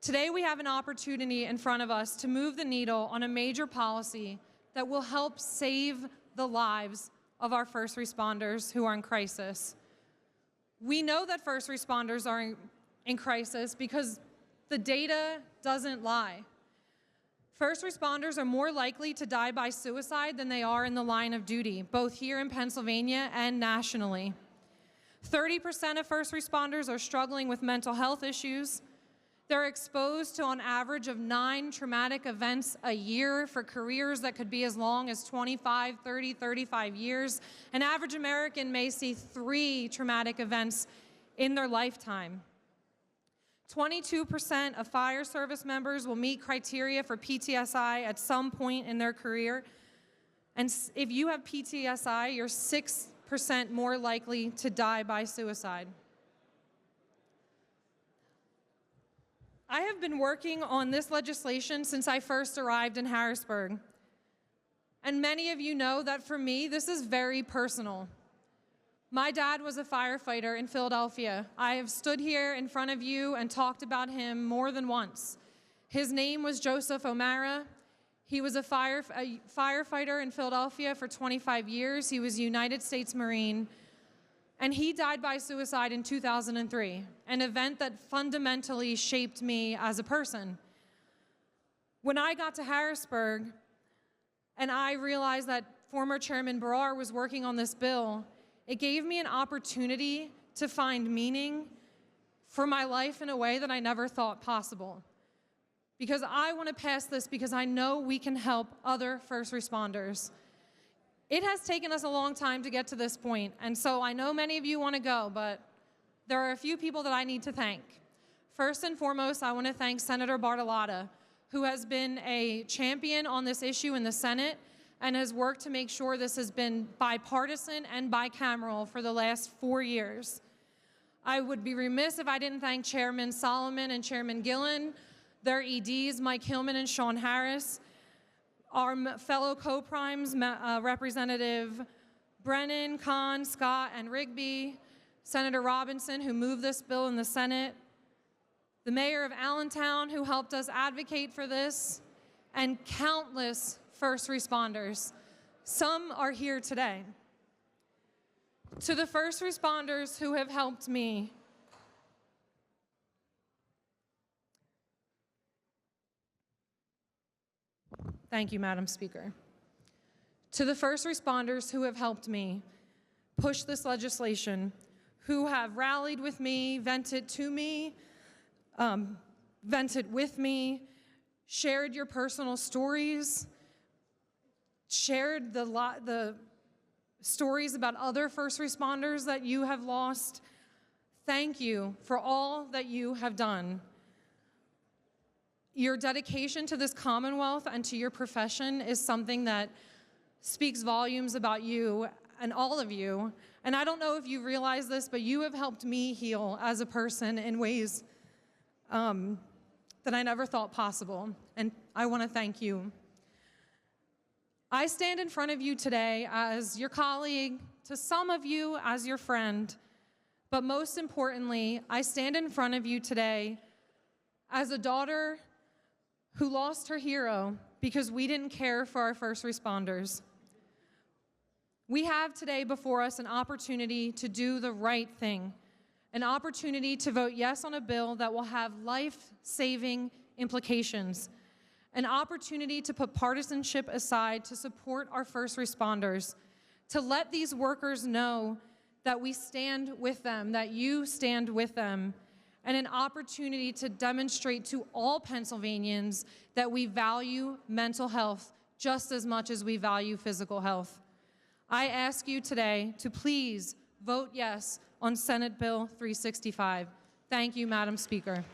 Today we have an opportunity in front of us to move the needle on a major policy that will help save the lives of our first responders who are in crisis. We know that first responders are in crisis because the data doesn't lie. First responders are more likely to die by suicide than they are in the line of duty, both here in Pennsylvania and nationally. 30% of first responders are struggling with mental health issues. They're exposed to on average of 9 traumatic events a year for careers that could be as long as 25, 30, 35 years. An average American may see 3 traumatic events in their lifetime. 22% of fire service members will meet criteria for PTSI at some point in their career. And if you have PTSI, you're 6% more likely to die by suicide. I have been working on this legislation since I first arrived in Harrisburg. And many of you know that for me, this is very personal. My dad was a firefighter in Philadelphia. I have stood here in front of you and talked about him more than once. His name was Joseph O'Mara. He was a firefighter in Philadelphia for 25 years. He was a United States Marine. And he died by suicide in 2003, an event that fundamentally shaped me as a person. When I got to Harrisburg and I realized that former Chairman Brar was working on this bill, it gave me an opportunity to find meaning for my life in a way that I never thought possible. Because I want to pass this because I know we can help other first responders. It has taken us a long time to get to this point, and so I know many of you want to go, but there are a few people that I need to thank. First and foremost, I want to thank Senator Bartolotta, who has been a champion on this issue in the Senate and has worked to make sure this has been bipartisan and bicameral for the last 4 years. I would be remiss if I didn't thank Chairman Solomon and Chairman Gillen, their EDs, Mike Hillman and Sean Harris, our fellow co-primes, Representative Brennan, Kahn, Scott, and Rigby, Senator Robinson, who moved this bill in the Senate, the mayor of Allentown, who helped us advocate for this, and countless first responders. Some are here today. To the first responders who have helped me, thank you, Madam Speaker. To the first responders who have helped me push this legislation, who have rallied with me, vented to me, vented with me, shared your personal stories, shared the stories about other first responders that you have lost. Thank you for all that you have done. Your dedication to this Commonwealth and to your profession is something that speaks volumes about you and all of you. And I don't know if you realize this, but you have helped me heal as a person in ways that I never thought possible. And I want to thank you. I stand in front of you today as your colleague, to some of you as your friend, but most importantly, I stand in front of you today as a daughter who lost her hero because we didn't care for our first responders. We have today before us an opportunity to do the right thing, an opportunity to vote yes on a bill that will have life-saving implications, an opportunity to put partisanship aside to support our first responders, to let these workers know that we stand with them, that you stand with them, and an opportunity to demonstrate to all Pennsylvanians that we value mental health just as much as we value physical health. I ask you today to please vote yes on Senate Bill 365. Thank you, Madam Speaker.